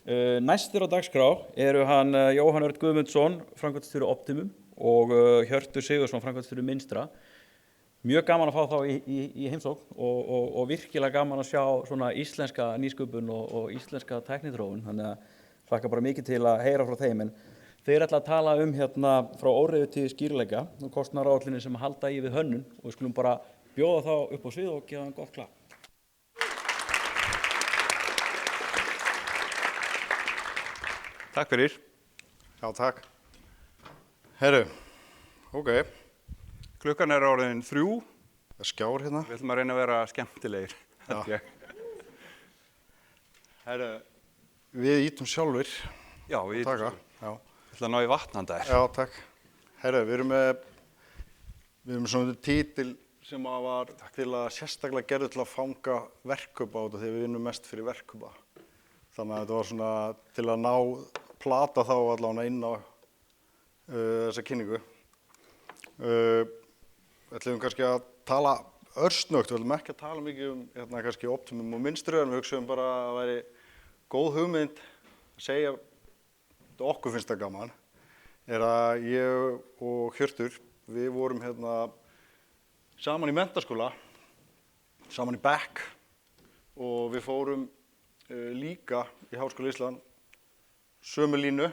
Næstir á dagskrá eru hann Jóhann Örn Guðmundsson, framkvæmdastjóri Optimum og Hjörtur Sigurðsson, framkvæmdastjóri Minstra. Mjög gaman að fá þá í heimsókn og virkilega gaman að sjá svona íslenska nýsköpun og íslenska tækniþróun. Þannig að hlakka bara mikið til að heyra frá þeim. En þeir ætla að tala hérna frá óreiðu til skýrleika og kostnaðaráætlunin sem halda í við hönnun og við skulum bara bjóða þá upp á svið og gefa þeim gott klapp. Takk fyrir. Já, takk. Herru, ok. Klukkan orðin 3. Það er skjár hérna. Við ætlum að reyna að vera skemmtilegir. Já. Herru, við ítum sjálfur. Já, við ítum sjálfur. Já. Ég ætla að ná í vatnanda þér. Já, takk. Herru, við erum svona títil sem var til að sérstaklega gerðu til að fanga verkkaupa á þetta þegar við vinnum mest fyrir verkkaupa. Þannig að þetta var svona til að plata þá allavega inn á þessa kynningu. Við ætlum kannski að tala örsnögt, við ætlum ekki að tala mikið kannski Optimum og Minstru, en við hugsaum bara að það væri góð hugmynd að segja, okkur finnst það gaman, er að ég og Hjörtur, við vorum saman í menntaskóla, saman í bekk og við fórum líka í Háskóla Íslands sömu línu,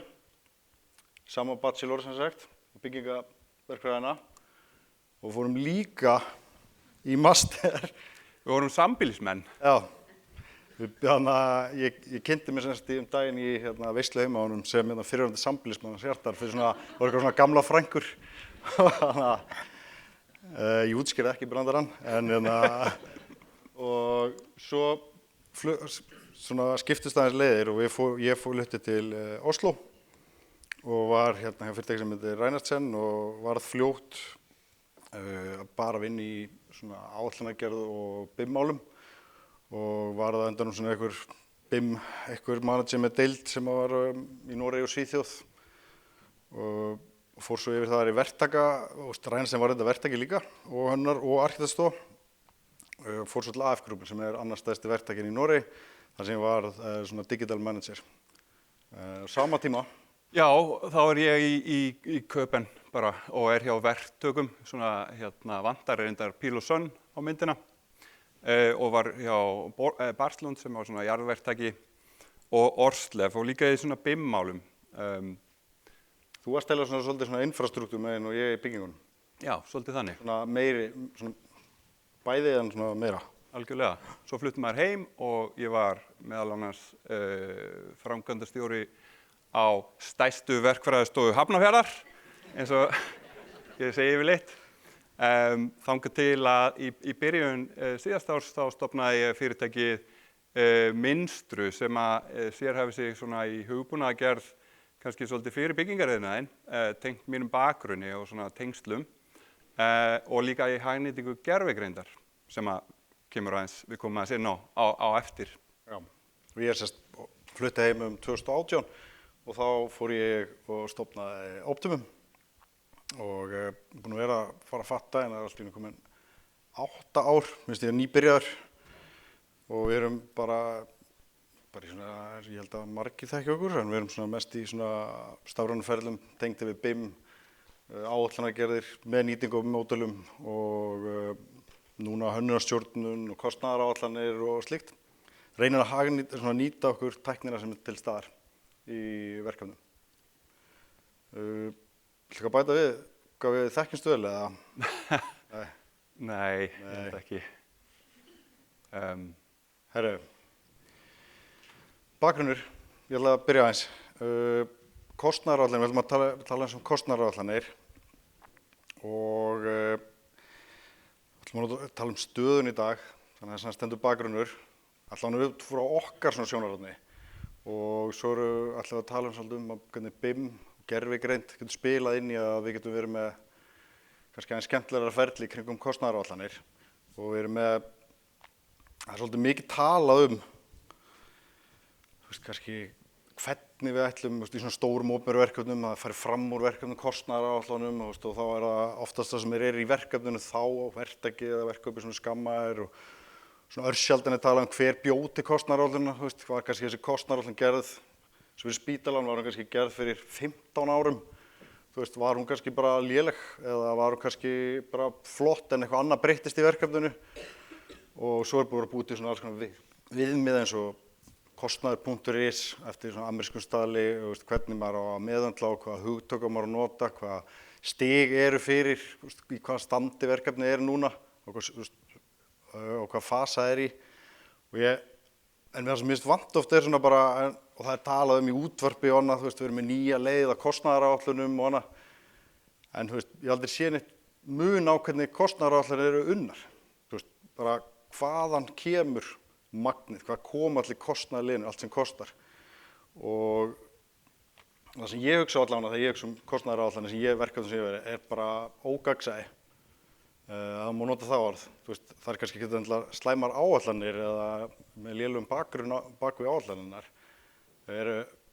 sama bachelor sem sagt, byggingaverkfræðina og fórum líka í master. Við vorum sambýlismenn. Já, ég kynnti mér semst daginn í veislu heima á honum sem fyrirverandi sambýlismann hans Hjartar fyrir svona, var eitthvað svona gamla frængur. Ég útskýrði ekki brandarann, og svo skiptist aðeins leiðir og ég flutti til Oslo og var hjá fyrirtæki sem heitir Reinertsen og varð fljótt bara vinn í svona áætlunargerð og BIM-málum og varð á endanum svona einhver manager með deild sem var í Noregi og Svíþjóð og fór svo yfir það í verktaka og Reinertsen var þetta verktaki líka og hönnar og arkitektstofa. Fór svo til AF-grúpin sem er annars stærsti verktakinn í Noregi þar sem ég var svona digital manager. Sama tíma. Já, þá er ég í Köpen bara og er hjá verktökum, svona vantar reyndar Píl og Sönn á myndina og var hjá Barslund sem var svona jarðverktaki og Orslef og líka í svona BIM-málum. Þú varst heila svolítið svona infrastruktúr megin og ég í byggingunum. Já, svolítið þannig. Svona meiri, svona bæði en svona meira. Algjörlega. Svo fluttum maður heim og ég var meðal annars framkvæmdastjóri á stærstu verkfræðistofu Hafnarfjarðar, eins og ég segi yfirleitt. Þangað til að í byrjun síðasta árs þá stofnaði ég fyrirtækið Minstru sem að sérhæfir sig svona í hugbúnaðargerð kannski svolítið fyrir byggingariðnaðinn, tengt mínum bakgrunni og svona tengslum og líka í hagnýtingu gervigreindar sem að kemur aðeins, við komum aðeins inn á eftir. Já, og ég flutti heim 2018 og þá fór ég og stofnaði Optimum og búin að vera að fara að fatta en það er allt í einu komin 8 ár, minnst ég nýbyrjaður og við erum bara í svona, ég held að margir þekki okkur, en við erum svona mest í svona stafrænum ferlum, tengdi við BIM, áætlunargerðir með nýtingu og módulum og núna hönnunarstjórnun og kostnaðaráætlanir og slíkt. Reynir að nýta okkur tæknina sem er til staðar í verkefnum. Viltu að bæta við hvað við þekkjumst vel eða? Nei, ég veit ekki. Herru, bakgrunnur, ég ætla að byrja aðeins. Kostnaðaráætlanir, við ætlum að tala um kostnaðaráætlanir og ætlum að tala um stöðun í dag, þannig að það stendur bakgrunnur, allavega út frá okkar svona sjónarhorni og svo ætlum við að tala um hvernig BIM og gervigreind getur spilað inn í að við getum verið með kannski aðeins skemmtilegra ferli kringum kostnaðaráætlanir og við erum með, það er svolítið mikið talað kannski hvernig við ætlum í svona stórum opinberum verkefnum að fara fram úr verkefnum kostnaðaráætlunum og þá er það oftast það sem er í verkefninu þá verktaki eða verkefni svona skammaðir og svona örsjaldan er talað hver bjó til kostnaðaráætlunina, var kannski þessi kostnaðaráætlun gerð Svo fyrir spítalan var hún kannski gerð fyrir 15 árum. Þú veist, var hún kannski bara léleg eða var hún kannski bara flott en eitthvað annað breyttist í verkefninu. Og svo búið að búið til svona alls konar viðmið eins og kostnaður.is eftir svona amerískum staðli, hvernig maður á að meðhöndla og hvaða hugtök maður á að nota, hvaða stig eru fyrir, í hvaða standi verkefni er núna og hvað fasa er í. En það sem mér finnst vant oft er svona bara, og það er talað í útvarpi og annað, við erum með nýja leið að kostnaðaráætlunum og annað. En ég hef aldrei séð neitt mun á hvernig kostnaðaráætlunir eru unnar. Bara hvaðan kemur magnið, hvað kom allir kostnaðarliðinu, allt sem kostar. Og það sem ég hugsa allavega þegar ég hugsa kostnaðaráætlanir sem verkefni sem ég verið er bara ógagnsæi. Það má nota það orð. Það er kannski ekki endilega slæmar áætlanir eða með lélegum bakgrunn bak við áætlanirnar.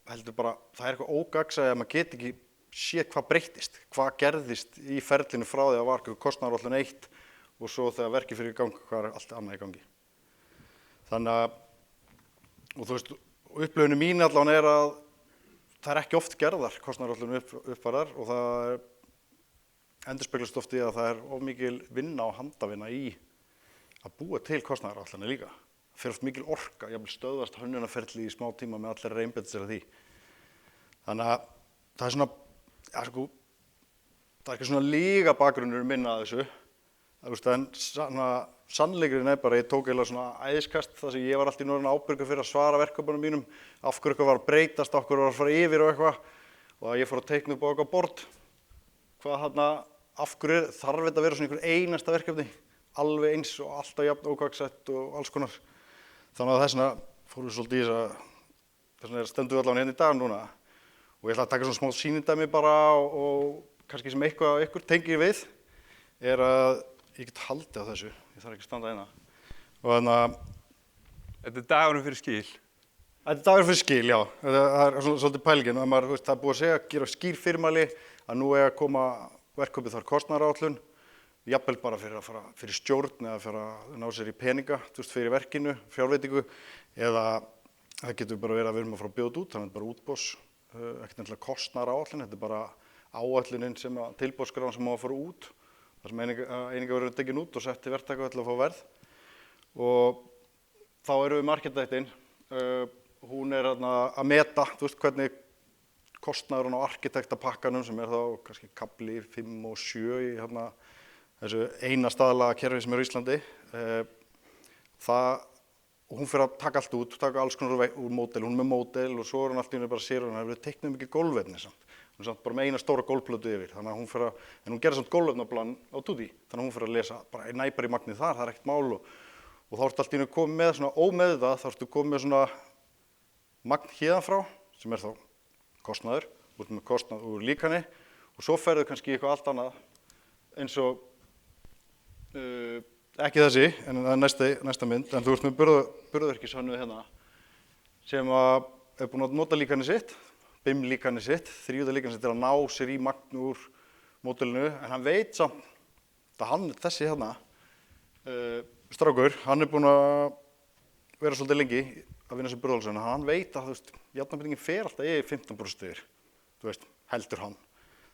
Heldur bara, það er eitthvað ógagnsæi að maður get ekki séð hvað breyttist, hvað gerðist í ferlinu frá því að var kostnaðaráætlun 1 og svo þegar verkið fyrir í gang, hvað er allt annað í gangi. Þannig að, og upplifinu mín allavega er að það er ekki oft gerðar kostnaðaráætlanir uppfærðar og það endurspeglast oft í að það er of mikil vinna og handavinna í að búa til kostnaðaráætlanir líka. Það fer oft mikil orka, jafnvel stöðvast hönnunarferli í smá tíma með allir einbeita sér að því. Þannig að það er svona, það er ekki svona líka bakgrunnur minn að þessu. En sannleikurinn er bara, ég tók eiginlega svona æðiskast þar sem ég var alltaf í norðan ábyrgur fyrir að svara verkefnunum mínum, af hverju eitthvað var að breytast, af hverju var að fara yfir og eitthvað og að ég fór að teikna upp á eitthvað bord. Af hverju þarf þetta að vera svona einhver einasta verkefni, alveg eins og alltaf jafn ógagnsætt og alls konar. Þannig að þess vegna fórum við svolítið í þess vegna stendum við allavega hérna í dag núna og ég ætla að taka svona smá sýnidæmi bara og kannski sem eitthvað tengir við er að ég get haldið á þessu, ég þarf ekki að standa hérna. Og þannig að Þetta er dagurinn fyrir skil. Þetta er dagurinn fyrir skil, já. Það er svolítið pælingin. Það er búið að segja, gera skýr fyrirmæli að nú er að koma verkefnið þar kostnaðaráætlun, jafnvel bara fyrir að fara fyrir stjórn eða fyrir að ná sér í peninga, fyrir verkinu, fjárveitingu, eða það getur bara verið að við erum að fara að bjóða út, þannig að þetta er bara útboðs, ekkert nefnilega kostnaðaráætlun, þetta er bara áætlunin sem tilboðskráin sem á að fara út. þar sem eininga verður tekin út og sett til verktaka til að fá verð. Og þá erum við marketættin, hún er að meta, hvernig kostnaðurinn á arkitektapakkanum sem er þá kannski kafli 5 og 7 í þessu eina staðlaga kerfi sem er á Íslandi. Hún fyrir að taka allt út, taka alls konar úr módel, hún er með módel og svo er hún allt í henni bara sér og hún hefur teiknað mikið gólfefni samt. Hún er samt bara með eina stóra gólfplötu yfir, þannig að hún fyrir að, en hún gerir samt gólfefnaplan á Tutti, þannig að hún fyrir að lesa bara næpar í magnið þar, það er ekkert mál og þá ertu allt í henni komið með svona ómeðvitað, þá ertu komið með svona magn héðan frá, sem er þá kostnaður, út með kostnað úr líkani og svo ferðu kannski í eitthvað allt annað eins og ekki þessi, en það er næsta mynd, en þú ert með burðarverkishönnuð hérna sem er búinn að nota líkanið sitt, BIM líkanið sitt, þrívídda líkanið sitt til að ná sér í magn úr módelinu, en hann veit samt að þessi hérna, strákur, hann er búinn að vera svolítið lengi að vinna sér burðarverkishönnu, hann veit að járnabindingin fer alltaf yfir 15% yfir, heldur hann.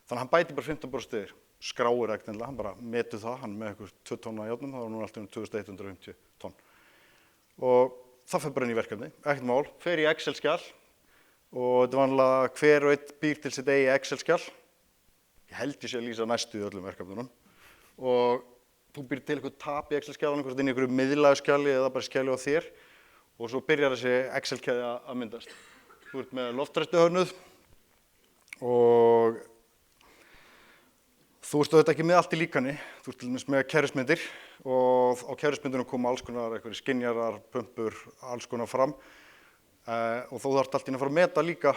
Þannig að hann bæti bara 15% yfir. Skráir ekkert endilega, hann bara metur það, hann er með eitthvað 2 tonn af járnum, það var núna alltaf 2150 tonn. Og það fer bara inn í verkefni, ekkert mál, fer í Excel-skjal og þetta er vanlega hver og einn býr til sitt eigi Excel-skjal. Ég held ég sé að lýsa næstu í öllum verkefnunum. Og þú býr til eitthvað tap í Excel-skjalunum, hvort inn í einhverju miðlægu skjali eða bara skjali á þér og svo byrjar þessi Excel-keðja að myndast. Þú ert með loftræstuhönnuð og þú ert auðvitað ekki með allt í líkani, þú ert til dæmis með kerfismyndir og á kerfismyndunum koma alls konar einhverjir skynjarar, pumpur, alls konar fram og þú þarft allt í að fara að meta líka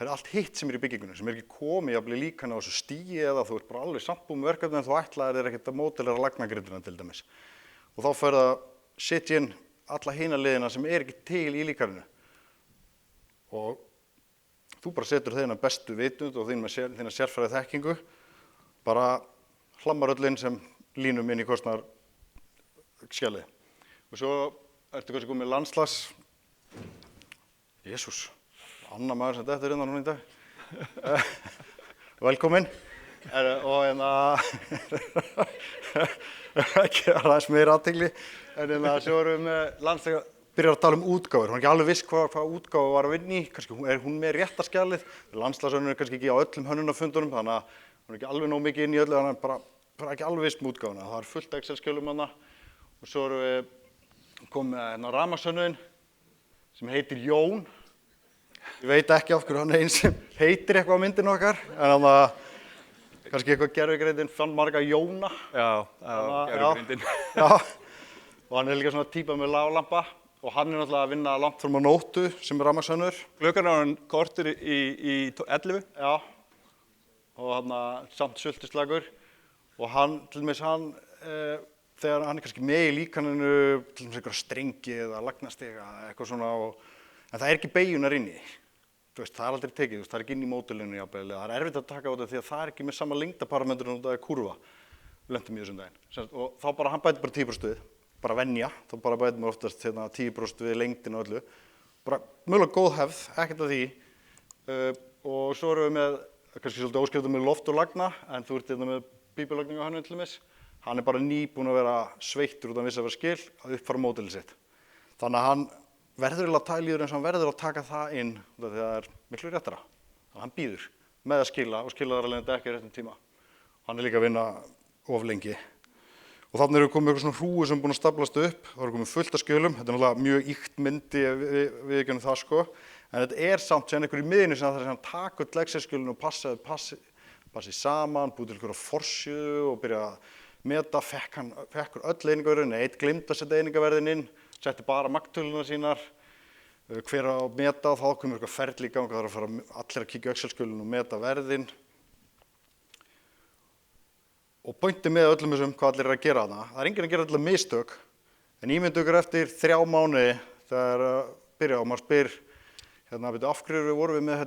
allt hitt sem er í byggingunni, sem er ekki komið jafnvel í líkani á þessu stíi eða þú ert bara alveg samt búinn með verkefni en þú ætlaðir þér ekkert að módelera lagnagrindina til dæmis. Og þá fer það að setja inn alla hina liðina sem er ekki til í líkaninu og þú bara setur þeirna bestu vitund og þína sérfræði þekkingu bara hlammar öll inn sem línum inn í kostnaðarskjalið. Og svo ertu kannski komið landslags. Jesús, annar maður sem dettur innan hún í dag. Velkomin. Og ekki aðeins meira athygli. En svo erum við með landsleika, byrjar að tala um útgáfur. Hún er ekki alveg viss hvað útgáfu var að vinna í. Kannski er hún með réttaskjalið. Landslagsönnur er kannski ekki á öllum hönnunarfundunum, þannig að hún er ekki alveg nóg mikið inn í öllu, þannig að bara ekki alveg viss með útgáfuna. Það er fullt Excel-skjölum hana. Og svo erum við komið með rafmagnshönnuðinn sem heitir Jón. Ég veit ekki af hverju hann eins sem heitir eitthvað á myndinu okkar, en kannski eitthvað gervigreindin fann marga Jóna. Já, gervigreindin. Já, og hann er líka svona típa með láglampa og hann er náttúrulega að vinna langt fram á nóttu sem er rafmagnshönnur. Klukkan er hann kortur í 11. Já, og hann samt sultuslagur og hann, til dæmis þegar hann er kannski með í líkaninu, til dæmis einhverja strengi eða lagnastega eða eitthvað svona, en það er ekki beygjunar inni. Það er aldrei tekið, það er ekki inn í módelinu jafnvel, það er erfitt að taka á þetta því að það er ekki með sama lengdaparametrun og það er kurva. Við lentum í þessum daginn. Og þá bara, hann bæti bara 10% við, bara venja, þá bara bæti maður oftast 10% við lengdina og öllu. Bara mjög góð hefð, ekkert af því. Og svo erum við með, kannski svolítið óskriftum með loft og lagna, en þú ert með bíbulagninga hann til dæmis. Hann er bara nýbúinn að vera sveittur út af vissa skil að uppfara módelið sitt. Þannig að hann verður að tælíður eins og hann verður að taka það inn þegar það er miklu réttara. Þannig að hann býður með að skila og skila þar alveg þetta ekki á réttum tíma. Hann er líka að vinna of lengi. Og þannig erum við komið eitthvað svona hrúi sem er búin að staplast upp. Það er komið fullt af skjölum. Þetta er náttúrulega mjög ýkt myndi við ekki það sko. En þetta er samt sem einhver í miðinu sem það er að taka upp Excel-skjölin og passi saman, búið til einhverja forsíðu og byrja að meta, fekkur öll einingaverðin, eitt gleymd að setja einingaverðin inn, setti bara magntöluna sínar, hver að meta, þá komur eitthvað ferli í gang, það er að fara allir að kíkja Excel-skjölin og meta verðin. Og pointið með öllum þessum hvað allir er að gera þarna, það er enginn að gera allir mistök, en ímyndu ykkur eftir 3 mánuði þegar byrja og maður spyr, af hverju vorum við með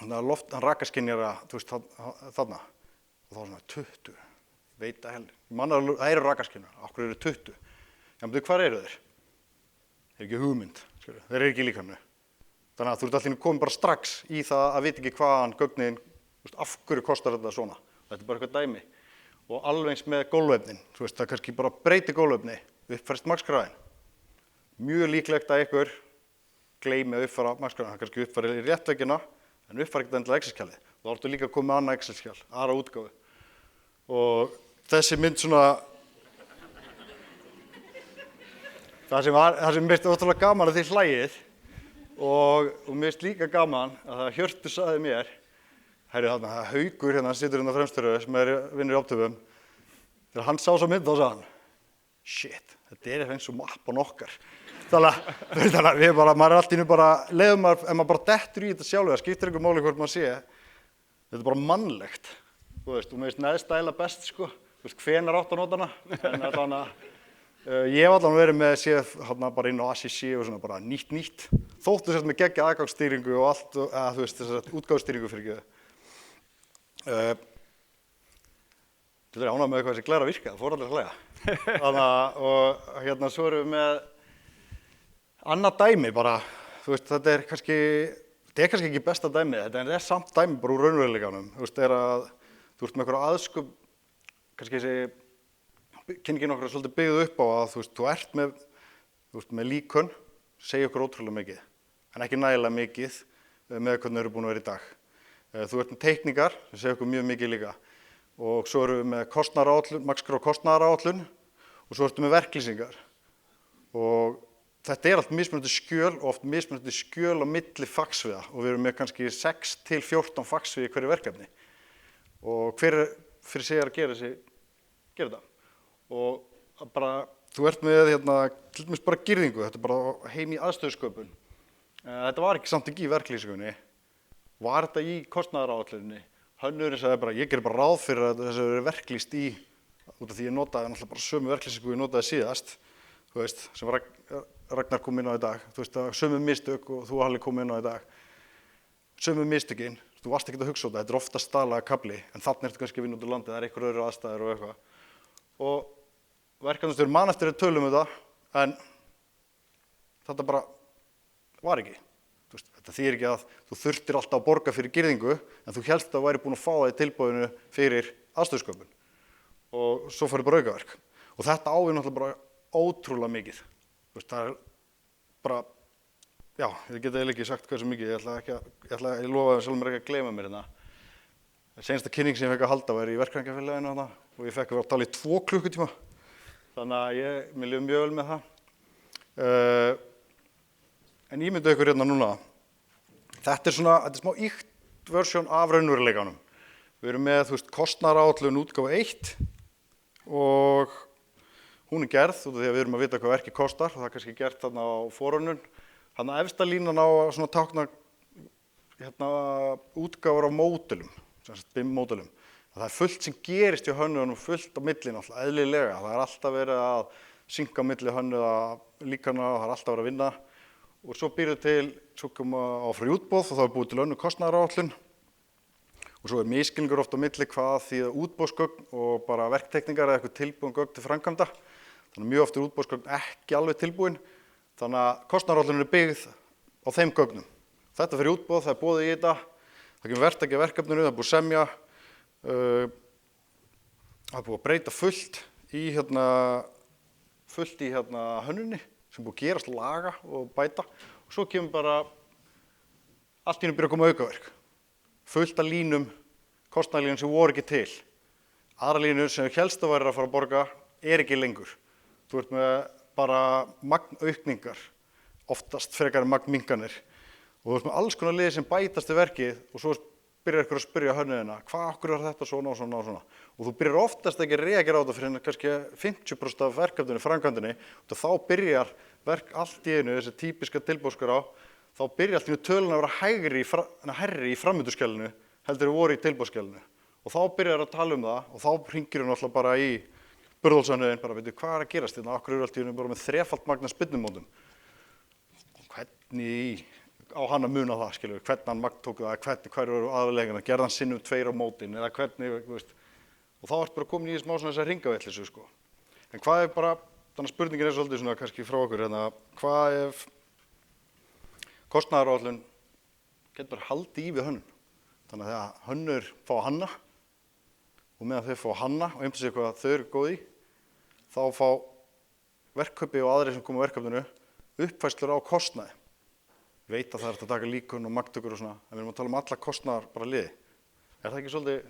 20 rakaskynjara, þú veist, þarna. Og þá var svona 20, veit að heldur. Það eru rakaskynjar, af hverju eru 20? Já, men hvar eru þeir? Þeir eru ekki hugmynd, skilur. Þeir eru ekki í líkaminu. Þannig að þú ert allir komið bara strax í það að vita ekki hvaðan gögnin, af hverju kostar þetta svona. Þetta er bara eitthvað dæmi. Og alveg eins með gólfefnin, þú veist, það kannski bara breyti gólfefni, uppfærist maksgráðin. Mjög líklegt að einhver gleymi að uppfæra maksgráðin, það kannski uppfæri í réttveggina, en uppfæri ekki endilega Excel-skjalið. Þá ertu líka komið með annað Excel-skjal, aðra útgáfu. Og þessi mynd svona, það sem mér finnst ótrúlega gaman að þið hlægið og mér finnst líka gaman að það Hjörtur sagði mér, það Haukur hann situr hérna fremsturöðu sem vinnur í Optimum, þegar hann sá svo mynd þá sagði hann, shit, þetta er eins og mappan okkar. Þannig að við bara, maður er allt í einu bara, ef maður bara dettur í þetta sjálf, það skiptir einhver máli hvort maður sé, þetta er bara mannlegt, þú veist, og mér finnst neðstæla best, sko, þú veist, hvenær átt að nota hana, en þannig að ég hef allan verið með séð hérna bara inn á ACC og svona bara nýtt, þóttu sérst með geggja aðgangsstýringu og allt, þú veist, þess að útgáfustýringu fyrir ekki. Þetta er ánægð með eitthvað sem glæra að virka, það fór allir að hlæja. Þannig að, og hérna svo erum við með annað dæmi bara, þú veist, þetta er kannski ekki besta dæmið, þetta er samt dæmi bara úr raunveruleikanum. Þú veist, þú ert með einhverja aðsköp, kannski þessi kynningin okkar er svolítið byggð upp á að þú veist, þú ert með líkön, segja okkur ótrúlega mikið, en ekki nægilega mikið með hvernig þau eru búin að vera í dag. Þú ert með teikningar, sem segja okkur mjög mikið líka, og svo erum við með kostnaðaráætlun, maksgrá kostnaðaráætlun, og svo ertu með verklýsingar. Og þetta er allt mismunandi skjöl og oft mismunandi skjöl á milli fagsviða og við erum með kannski 6 til 14 fagsviði í hverju verkefni. Og hver fyrir sig að gera þetta. Og bara, þú ert með til dæmis bara girðingu, þetta er bara heim í aðstöðusköpun. Þetta var ekki samt ekki í verklýsingunni, var þetta í kostnaðaráætluninni. Hönnurinn sagði bara, ég gerir bara ráð fyrir að þessu verið verklýst í, út af því ég notaði náttúrulega bara sömu verklýsingu ég notaði síðast, þú veist, sem Ragnar kom inn á í dag, þú veist að sömu mistök og þú Halli kom inn á í dag. Sömu mistökin, þú varst ekkert að hugsa á þetta er ofta stalaða kafli, en þannig ertu kannski að vinna út úr landi, það er einhver öðru aðstæður og eitthvað. Og verkefnastjóri man eftir að tölum þetta, en þetta bara var ekki. Þetta þýðir ekki að þú þurftir alltaf að borga fyrir girðingu, en þú hélst að þú væri búin að fá það í tilboðinu fyrir aðstöðusköpun. Og svo færðu bara aukaverk. Og þetta á við náttúrulega bara ótrúlega mikið. Það er bara, já, ég geti eiginlega ekki sagt hversu mikið, ég lofa sjálfum mér ekki að gleyma mér hérna. Seinasta kynning sem ég fekk að halda var í verkfræðingafélaginu þarna og ég fekk að vera að tala í 2 klukkutíma. Þannig að mér líður mjög vel með það. En ímyndu ykkur hérna núna, þetta er smá ýkt versjón af raunveruleikanum. Við erum með, kostnaðaráætlun útgáfu 1 og hún er gerð út af því að við erum að vita hvað verkið kostar og það er kannski gert þarna á forhönnun. Þarna efsta línan á að tákna útgáfur af módelum, BIM-módelum. Það er fullt sem gerist hjá hönnuðunum, fullt á milli náttúrulega, eðlilega. Það er alltaf verið að synka á milli hönnuða líkana og það er alltaf verið að vinna. Og svo koma á fyrir útboð og þá er búið til önnur kostnaðaráætlun. Og svo er misskilningur oft á milli hvað þýða útboðsgögn og bara verktekningar eða eitthvað tilbúin gögn til framkvæmda. Þannig mjög oft er útboðsgögn ekki alveg tilbúin. Þannig að kostnaðaráætlunin er byggð á þeim gögnum. Þetta fyrir útboð, það er boðið í þetta. Það kemur verktaki að verkefninu, það er búið að semja. Það er búið að breyta fullt í hönnunni sem búið að gerast, laga og bæta. Og svo kemur bara allt í einu byrja að koma aukaverk. Fullt af línum, kostnaðarlínum sem voru ekki til. Aðra línur sem hélst að væri að fara að borga er ekki lengur. Þú ert með bara magnaukningar, oftast frekar en magnminkanir. Og þú ert með alls konar liðir sem bætast í verkið og svo byrjar ykkur að spyrja hönnuðina, hvað okkur er þetta svona og svona og svona. Og þú byrjar oftast ekki að reagera á þetta fyrir kannski 50% af verkefninu, framkvæmdinni, og þá byrjar verk allt í einu, þessi típiska tilboðskrá, þá byrjar allt í einu tölun að vera hærri í framvinduskjalinu heldur voru í tilboðsskjalinu. Og þá byrjar að tala um það og þá hringir hún alltaf bara í burðólshönnuðin, bara veitu hvað er að gerast hérna, okkur eru allt í einu bara með 3-falt magna spyrnumótum. Hvernig á hann að muna það, skilur, hvernig hann magntók það, hver eru aðallegana, gerði hann sinnum 2 á mótin, eða hvernig, og þá ertu bara komin í smá svona þessar hringavitleysu, sko. En hvað er bara, þannig að spurningin er svolítið svona kannski frá okkur, hérna, hvað ef kostnaðaráætlun getur bara haldið í við hönnun? Þannig að þegar hönnur fá að hanna, og meðan þau fá að hanna og einhversu eitthvað þau eru góð í, þá fá verkkaupi og aðrir sem koma á verkefninu uppfærslur á kostnaði. Ég veit að það er að taka líkun og magntökur og svona, en við erum að tala um alla kostnaðar bara liði. Er það ekki svolítið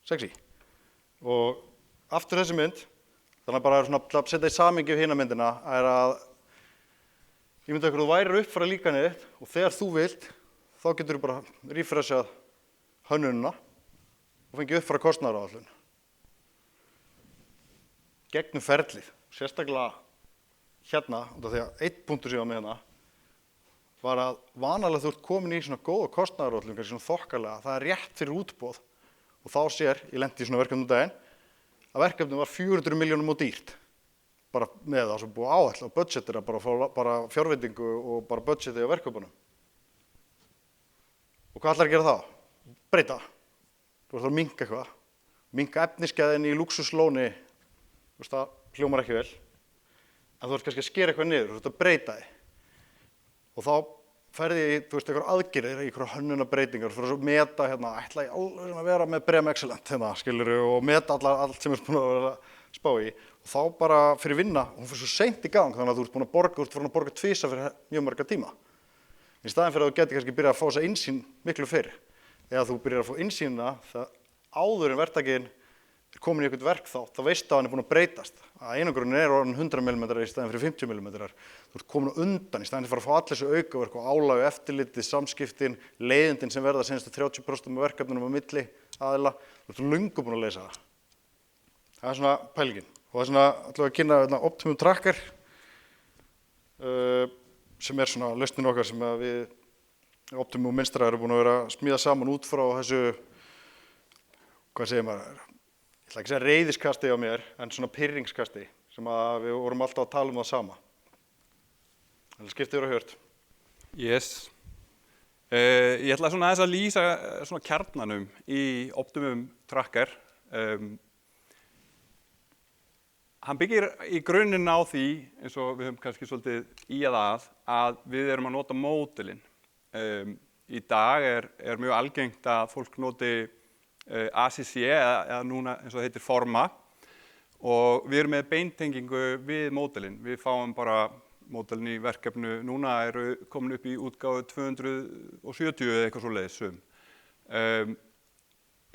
sexy? Og aftur þessi mynd, þannig að bara svona að setja í samhengi við hina myndina, er að ég myndi að þú værir uppfæra líkanið þitt og þegar þú vilt, þá getur þú bara refreshað hönnunina og fengið uppfæra kostnaðaráætlun. Gegnum ferlið, sérstaklega hérna, út af því að einn punktur sem ég var með hérna, var að vanalega þú ert komin í svona góða kostnaðaráætlun, kannski svona þokkalega, það er rétt fyrir útboð og þá sér, ég lenti í svona verkefnum daginn, að verkefnum var 400 milljónum og dýrt, bara með það sem búið áætla og budgetira, bara fjárveitingu og bara budgeti á verkefnunum. Og hvað ætlar að gera þá? Breyta. Þú ert að minnka eitthvað, minnka efnisgæðin í lúxuslóni, það hljómar ekki vel, en þú ert kannski að skera eitthvað niður, þú ert að breyta þig. Og þá ferði ég, einhverjar aðgerðir, einhverjar hönnunarbreytingar, fyrir að meta, ætla ég alveg að vera með Brem Excellent, skilurðu, og meta allt sem er búin að vera að spá í. Og þá bara fyrir vinna, hún fyrir svo seint í gang, þannig að þú ert búin að borga tvisa fyrir mjög marga tíma. Í staðinn fyrir að þú getur kannski byrjað að fá þessa innsýn miklu fyrr. Eða þú byrjar að fá innsýnina, það áður en verktakinn er komin í eitthvað verk þá veistu að hann er búin að breytast. Að einangrunnin er orðin 100 mm í staðinn fyrir 50 mm. Þú ert komin á undan í staðinn fyrir að fá allir þessu aukaverk og álag, eftirlitið, samskiptin, leiðindin sem verða senastu 30% með verkefnunum á milli aðila. Þú ert löngu búin að leysa það. Það er svona pælingin. Og það er svona, ætlum við að kynna Optimum Tracker, sem er svona lausnin okkar sem við Optimum Minstra erum búin að vera að smíða saman út frá þessu, hvað segir maður, ég ætla ekki að segja reiðiskasti á mér, en svona pirringskasti sem að við vorum alltaf að tala um það sama. Það skiptið yfir að hört. Yes. Ég ætla svona aðeins að lýsa svona kjarnanum í Optimum Tracker. Hann byggir í grunninn á því, eins og við höfum kannski svolítið í að við erum að nota módelin Í dag er mjög algengt að fólk noti ACC eða núna eins og það heitir Forma og við erum með beintengingu við módelin. Við fáum bara módelin í verkefnu, núna eru komin upp í útgáfu 270 eða eitthvað svoleiðis sum.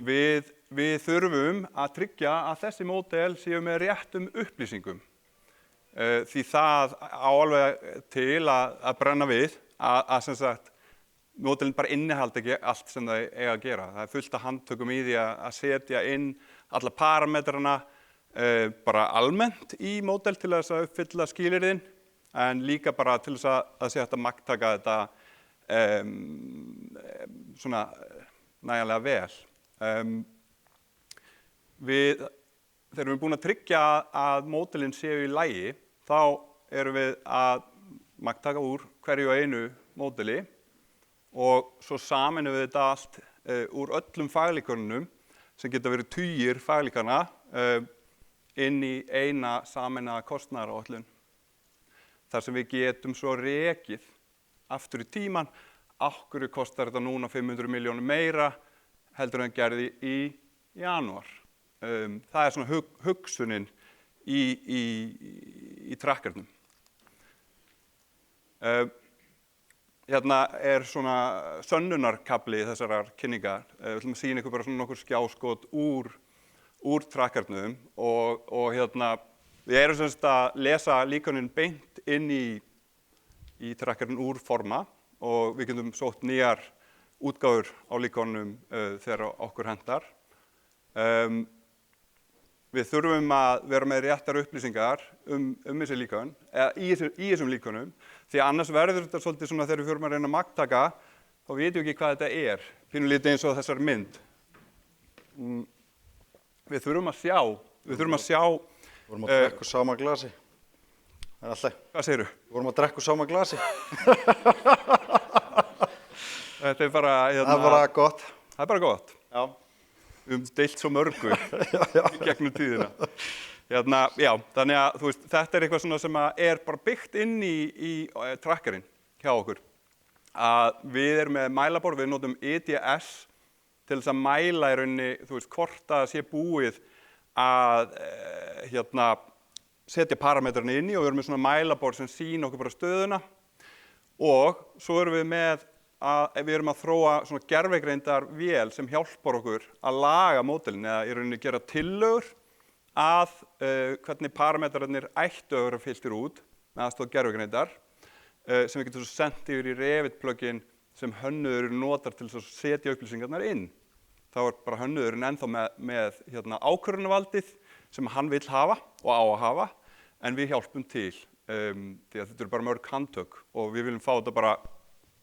Við þurfum að tryggja að þessi módel séu með réttum upplýsingum. Því það á alveg til að brenna við að sem sagt módelin bara innihaldi ekki allt sem það eiga að gera. Það er fullt af handtökum í því að setja inn alla parametrana bara almennt í módel til þess að uppfylla skilyrðin en líka bara til þess að sé hægt að magntaka þetta svona nægjanlega vel. Þegar við erum búin að tryggja að módelin séu í lagi, þá erum við að magntaka úr hverju og einu módeli og svo sameinum við þetta allt úr öllum faglíkönunum sem geta verið tugir faglíkana inn í eina sameinaða kostnaðaráætlun. Þar sem við getum svo rekið aftur í tíman, af hverju kostar þetta núna 500 milljónum meira heldur en gerði í janúar. Það er svona hugsunin í trackernum. Hérna er svona sönnunarkafli þessarar kynningar. Við ætlum að sýna ykkur bara svona nokkur skjáskot úr trackernum og hérna við erum sem sagt að lesa líkönin beint inn í trackerinn úr Forma og við getum sótt nýjar útgáfur á líkönum þegar okkur hentar. Við þurfum að vera með réttar upplýsingar þessi líkön, eða í þessum líkönum, því annars verður þetta svolítið svona þegar við förum að reyna að magntaka, þá vitum við ekki hvað þetta er, pínulítið eins og þessar mynd. Við þurfum að sjá. Við vorum að drekka úr sama glasi. Hvað segirðu? Við vorum að drekka úr sama glasi. Þetta er bara... Það er bara gott. Það er bara gott. Já. Við höfum deilt svo mörgu í gegnum tíðina. Já, þannig að þú veist, þetta er eitthvað svona sem er bara byggt inn í trackerinn hjá okkur. Að við erum með mælaborð, við notum EDS til þess að mæla í rauninni, þú veist, hvort það sé búið að setja parametrarnir inn í og við erum með svona mælaborð sem sýna okkur bara stöðuna og svo erum við erum að þróa svona gervigreindar vél sem hjálpar okkur að laga módelin eða í rauninni gera tillögur að hvernig parametrarnir ættu að vera fylltir út með aðstoð gervigreindar sem við getum svo sendt yfir í Revit-plugin sem hönnuðurinn notar til að setja upplýsingarnar inn. Þá er bara hönnuðurinn ennþá með ákvörðunarvaldið sem hann vill hafa og á að hafa en við hjálpum til því að þetta eru bara mörg handtök og við viljum fá þetta bara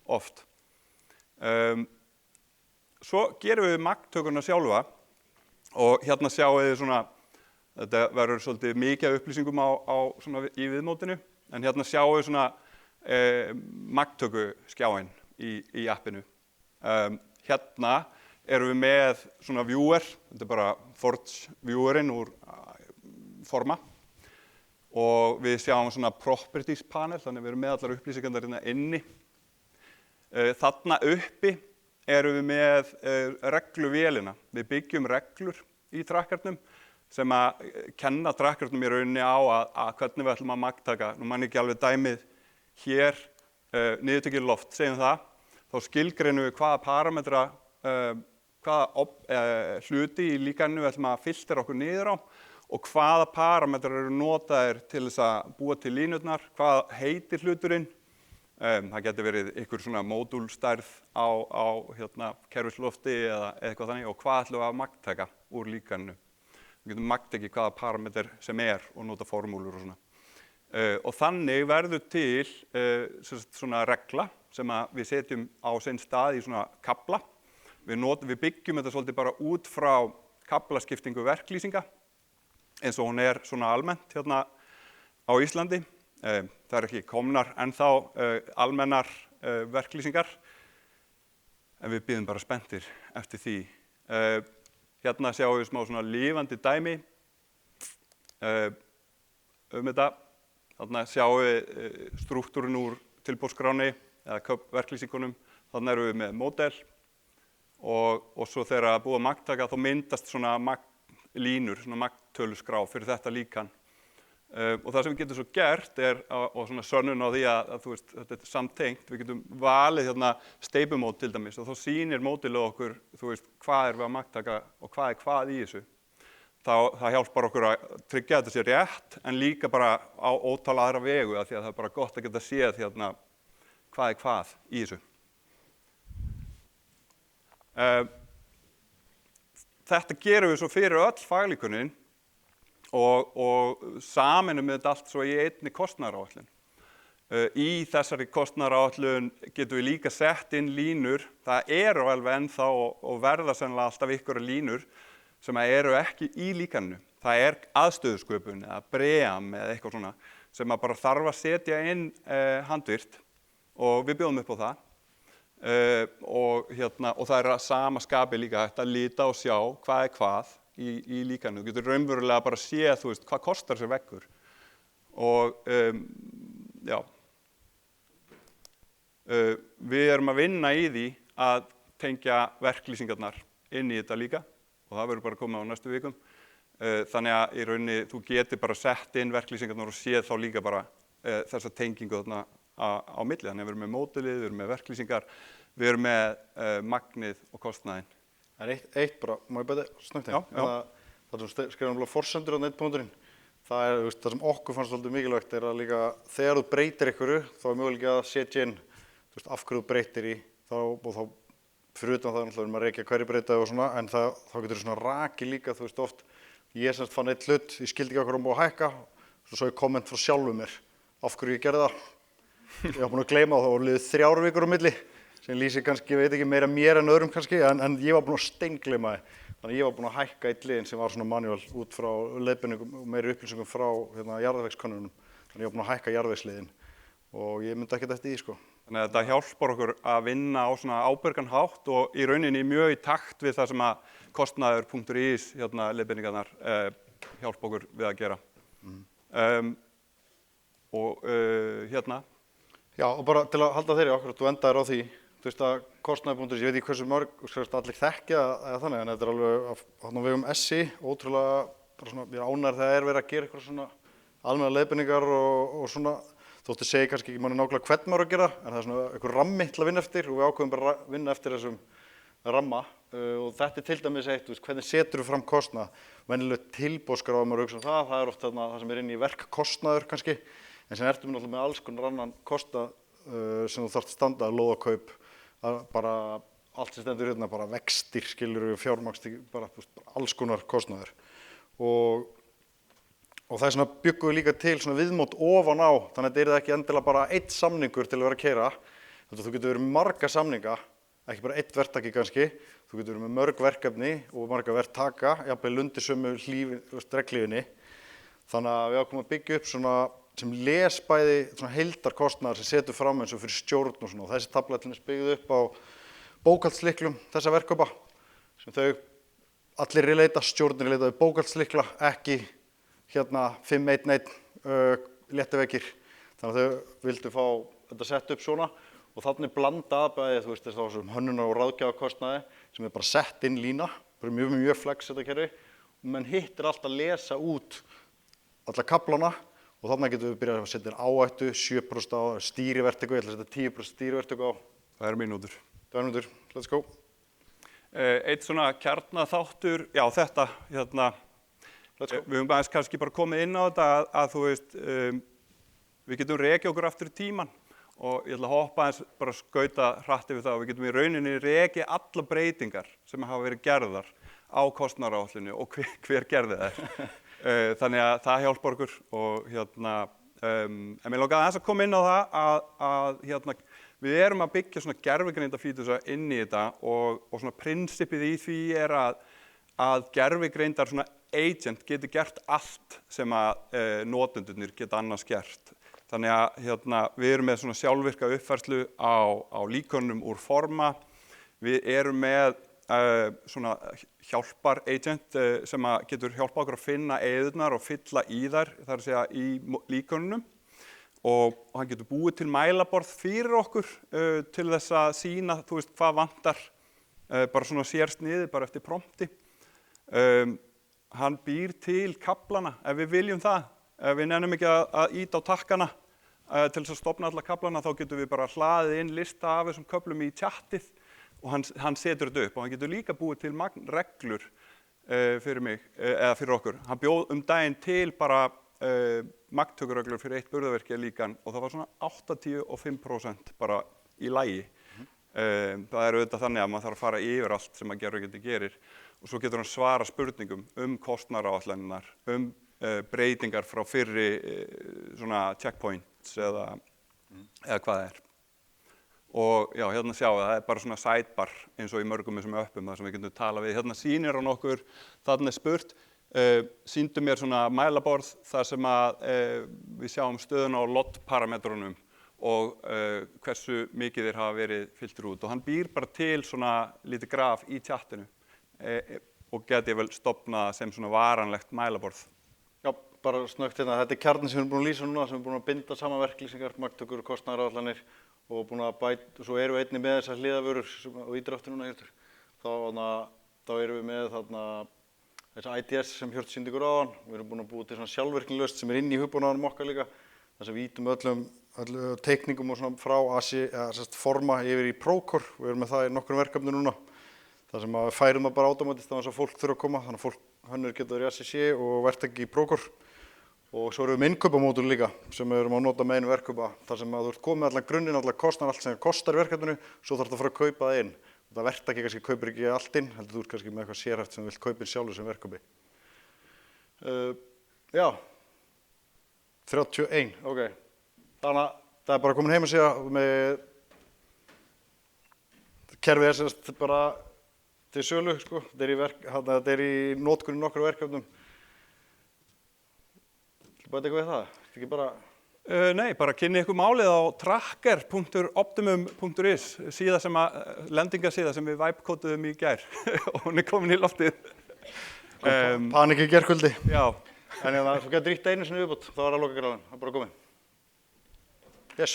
oft. Svo gerum við magntökurna sjálfa og hérna sjáum við svona, þetta verður svolítið mikið upplýsingum svona í viðmótinu, en hérna sjáum við svona magntökuskjáinn í appinu. Hérna erum við með svona viewer, þetta er bara Forge viewerinn úr Forma og við sjáum svona properties panel, þannig við erum með allar upplýsingarnar hérna inni. Þarna uppi erum við með regluvélina. Við byggjum reglur í trackernum sem að kenna trackernum í rauninni á að hvernig við ætlum að magntaka. Nú man ekki alveg dæmið hér, niðurtekið loft, segjum það. Þá skilgreinum við hvaða parametra, hvaða hluti í líkanu við ætlum að filtera okkur niður á og hvaða parametrar eru notaðir til þess að búa til línurnar, hvað heitir hluturinn. Það getur verið einhver svona módúlstærð á kerfislofti eða eitthvað þannig og hvað ætlum við að magntaka úr líkanu. Við getum magntaki hvaða parameter sem er og nota formúlur og svona. Og þannig verður til svona regla sem við setjum á sinn stað í svona kafla. Við byggjum þetta svolítið bara út frá kaflaskiptingu verklýsinga eins og hún er svona almennt hérna á Íslandi. Það er ekki komnar ennþá almennar verklýsingar, en við bíðum bara spenntir eftir því. Hérna sjáum við smá svona lifandi dæmi þetta. Þarna sjáum við strúktúrin úr tilboðsskráni, eða verklýsingunum, þannig erum við með módel og svo þegar búið að magntaka þá myndast svona línur, svona magntöluskrá fyrir þetta líkan. Og það sem við getum svo gert og svona sönnun á því að þú veist, þetta er samtengt, við getum valið hérna steypumót til dæmis og þá sýnir módelið okkur, þú veist, hvað við að magntaka og hvað í þessu. Það hjálpar okkur að tryggja að þetta sé rétt en líka bara á ótal aðra vegu af því að það er bara gott að geta séð hérna hvað í þessu. Þetta gerum við svo fyrir öll faglíkunin og sameinum við þetta allt svo í einni kostnaðaráætlun. Í þessari kostnaðaráætlun getum við líka sett inn línur, það eru alveg ennþá og verða sennilega alltaf ykkur línur sem eru ekki í líkaninu. Það er aðstöðusköpun eða BREAM eða eitthvað svona sem að bara þarf að setja inn handvirt og við bjóðum upp á það. Og það er að sama skapi líka hægt að líta og sjá hvað í líkanu. Þú getur raunverulega bara séð, þú veist, hvað kostar sér veggur. Og við erum að vinna í því að tengja verklýsingarnar inn í þetta líka og það verður bara að koma á næstu vikum. Þannig að í rauninni þú getur bara sett inn verklýsingarnar og séð þá líka bara þessa tengingu þarna á milli. Þannig að við erum með módelið, við erum með verklýsingar, við erum með magnið og kostnaðinn. Það er eitt bara, má ég bæta snögt Já. Það sem skrifum forsendur á nettpunkturinn. Það sem okkur fannst svolítið mikilvægt er að líka þegar þú breytir einhverju þá er mögulega að setja inn af hverju þú breytir í og þá fyrir utan það náttúrulega maður reykja hverju breytaði og svona en þá getur þú svona raki líka þú veist oft ég semst fann eitt hlut, ég skildi ekki okkur búið að hækka svo ég komment frá sjálfu mér af hverju ég gerði það ég var búin að gleyma það og liðið 3 vikur á milli sem lýsi kannski, ég veit ekki meira mér en öðrum kannski en ég var búin að steingleyma það þannig ég var búin að hækka eitt liðin sem var svona manual út frá leiðbeiningum og meiri upplýsingum frá jarðvegskönnunum þannig ég var búin að hækka jarðvegsliðin og ég myndi ekkert eftir því sko. Þannig að þetta hjálpar okkur að vinna á svona ábyrgan hátt og í rauninni mjög í takt við það sem að kostnaður.is leiðbeiningarnar hjálpa okkur við að gera. Já, og bara til að halda þeirri okkur, þú endaðir á því, þú veist að kostnaður.is, ég veit ekki hversu mörg allir þekkja eða þannig, en þetta er alveg á vegum SI, ótrúlega, bara svona, ég er ánægður þegar verið að gera eitthvað svona almennar leiðbeiningar og svona, þóttu segi kannski ekki manni nákvæmlega hvern maður að gera, en það er svona einhver rammi til að vinna eftir og við ákveðum bara að vinna eftir þessum ramma og þetta er til dæmis eitt, hvernig setur við fram kostnað, venjulega tilboðskrá maður hugsa það er oft það sem er inn í verkkostnaður kannski, en sem ertum við náttúrulega með alls konar annan kostnað sem þú þarft að standa, lóðakaup, bara allt sem stendur hérna, bara vextir, skilur við fjármagnstig, bara alls konar kostnaður og það er svona byggum við líka til svona viðmót ofan á, þannig að þetta er ekki endilega bara eitt samningur til að vera að keyra. Þú getur verið með marga samninga, ekki bara eitt verktaki kannski, þú getur verið með mörg verkefni og marga verktaka, jafnvel undir sömu reglífinni. Þannig að við ákveðum að byggja upp svona sem les bæði svona heildarkostnaðar sem setur fram eins og fyrir stjórn og svona og þessi tafla til þess byggð upp á bókhaldslyklum þessa verkkaupa sem þau allir relata, stjórnir relata við bókhaldslikla, ekki 511 léttivegir. Þannig að þau vildu fá þetta sett upp svona og þannig blanda að bæði, þú veist, þessum hönnunar- og ráðgjafakostnaði sem er bara sett inn lína, bara mjög flex þetta kerfi og menn hittir alltaf að lesa út alla kaflana og þannig getum við byrjað að setja inn áhættu, 7% á stýrivertigu, ég ætla að setja 10% stýrivertigu á. Það er mínútur. 2 mínútur, let's go. Eitt svona kjarnaþáttur, já þetta, við höfum aðeins kannski bara komið inn á þetta að þú veist, við getum rekið okkur aftur í tíman og ég ætla að hoppa aðeins bara skauta hratt yfir það og við getum í rauninni rekið alla breytingar sem hafa verið gerðar á kostnaðaráætlunni og hver gerði þær. Þannig að það hjálpar okkur og en mér langaði aðeins að koma inn á það að við erum að byggja svona gervigreindarfítusa inn í þetta og svona prinsipið í því er að gervigreindar svona agent getur gert allt sem að notendurnir geta annars gert. Þannig að við erum með svona sjálfvirka uppfærslu á líkönum úr forma. Við erum með svona hjálpar agent sem getur hjálpað okkur að finna eyðurnar og fylla í þær, það er að segja í líkönunum. og hann getur búið til mælaborð fyrir okkur til þess að sýna, þú veist, hvað vantar, bara svona sérsniði, bara eftir prompti. Hann býr til kaflana ef við viljum það. Ef við nennum ekki að íta á takkana til þess að stofna alla kaflana, þá getum við bara hlaðið inn lista af þessum köflum í tjattið og hann setur þetta upp. Og hann getur líka búið til magnreglur fyrir mig, eða fyrir okkur. Hann bjóð daginn til bara magntökureglur fyrir eitt burðarvirkjalíkan og það var svona 85% bara í lagi. Það er auðvitað þannig að maður þarf að fara yfir allt sem að gerðargeti gerir og svo getur hann svara spurningum kostnaðaráætlanirnar, breytingar frá fyrri svona checkpoints eða hvað það er. Og já, hérna sjáum við, það er bara svona sidebar eins og í mörgum þessum öppum þar sem við getum talað við. Hérna sýnir hann okkur, þarna spurt, sýndu mér svona mælaborð þar sem að við sjáum stöðuna á LOT-parametrunum og hversu mikið þeir hafa verið fylltir út. Og hann býr bara til svona lítið graf í tjattinu og geti vel stofnað sem svona varanlegt mælaborð. Já, bara snöggt hérna, þetta er kjarninn sem við erum búin að lýsa núna, sem við erum búin að binda saman verklýsingar, magntökur, kostnaðaráætlanir og búin að svo erum við einnig með þessar hliðavörur og ídráttur núna Hjörtur. Þá erum við með þarna þessa IDS sem Hjörtur sýndi ykkur áðan. Við erum búin að búa til svona sjálfvirknilausn sem er inn í hugbúnaðinum okkar líka. Þar sem við ítum öllum teikningum og svona frá forma yfir í Procore. Við erum með það í nokkrum verkefnum núna. Þar sem við færum það bara automatist þannig að fólk þurfa að koma. Þannig að hönnur geta verið í ACC og verktaki í Procore. Og svo erum við með innkaupamódul líka sem við erum að nota með einu verkkaupa. Þar sem að þú ert komið allan grunninn, allan kostnaðar, allt sem kostar í verkefninu, svo þarf það að fara að kaupa það inn. Það verktaki kannski kaupir ekki allt inn, heldur þú ert kannski með eitthvað sérhæft sem þú vilt kaupa inn sjálfur sem verkkaupi. Já, 31, ok. Þannig að það er bara komin heim að segja með kerfið er bara til sölu, sko. Þetta er í notkun í nokkru verkefnum. Bæta eitthvað við það? Þetta ekki bara... Nei, bara kynni ykkur málið á tracker.optimum.is, lendingasíða sem við vibe-kótuðum í gær og hún er komin í loftið. Panik í gærkvöldi. Já. En þú getur ítt einu sinni viðbútt, þá er það lokagráðin, það er bara komið. Yes.